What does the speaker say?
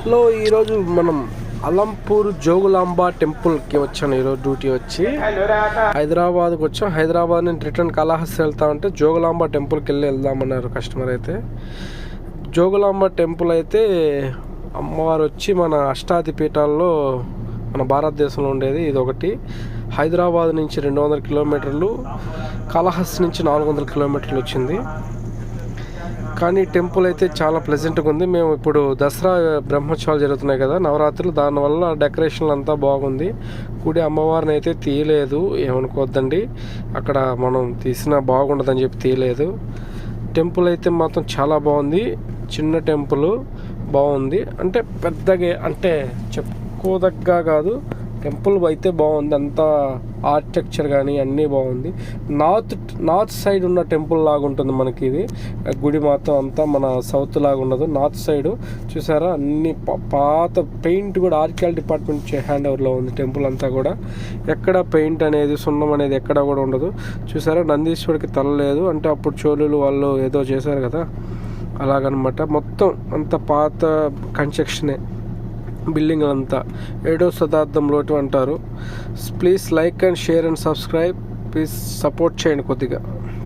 Hello, ఈరోజు మనం అలంపూర్ జోగులాంబ టెంపుల్కి వచ్చాను. ఈరోజు డ్యూటీ వచ్చి హైదరాబాద్కి వచ్చాం. హైదరాబాద్ నుంచి రిటర్న్ కాళహస్తి వెళ్తా ఉంటే జోగులాంబ టెంపుల్కి వెళ్దామన్నారు కస్టమర్. అయితే జోగులాంబ టెంపుల్ అయితే అమ్మవారు వచ్చి మన అష్టాది పీఠాల్లో మన భారతదేశంలో ఉండేది ఇది ఒకటి. హైదరాబాద్ నుంచి 200 కిలోమీటర్లు, కాళహస్తి నుంచి 400 కిలోమీటర్లు వచ్చింది. కానీ టెంపుల్ అయితే చాలా ప్లెజెంట్గా ఉంది. మేము ఇప్పుడు దసరా బ్రహ్మోత్సవాలు జరుగుతున్నాయి కదా, నవరాత్రులు, దానివల్ల డెకరేషన్లు అంతా బాగుంది. గుడి అమ్మవారిని అయితే తీయలేదు, ఏమనుకోవద్దండి. అక్కడ మనం తీసినా బాగుండదని చెప్పి తీయలేదు. టెంపుల్ అయితే మాత్రం చాలా బాగుంది. చిన్న టెంపుల్ బాగుంది, అంటే పెద్దగా అంటే చెప్పుకోదగ్గ కాదు. టెంపుల్ అయితే బాగుంది, అంతా ఆర్కిటెక్చర్ కానీ అన్నీ బాగుంది. నార్త్ సైడ్ ఉన్న టెంపుల్ లాగా ఉంటుంది మనకి ఇది. గుడి మాత్రం అంతా మన సౌత్ లాగా ఉండదు, నార్త్ సైడ్. చూసారా, అన్ని పాత పెయింట్ కూడా ఆర్కియాల్ డిపార్ట్మెంట్ హ్యాండ్ ఓవర్లో ఉంది. టెంపుల్ అంతా కూడా ఎక్కడ పెయింట్ అనేది, సున్నం అనేది ఎక్కడ కూడా ఉండదు. చూసారా, నందీశ్వరుడికి తల లేదు, అంటే అప్పుడు చోళులు వాళ్ళు ఏదో చేశారు కదా, అలాగనమాట. మొత్తం అంత పాత కన్స్ట్రక్షనే, బిల్డింగ్ అంతా 7వ శతాబ్దంలో అంటారు. Please like and share and subscribe. Please support చేయండి కొద్దిగా.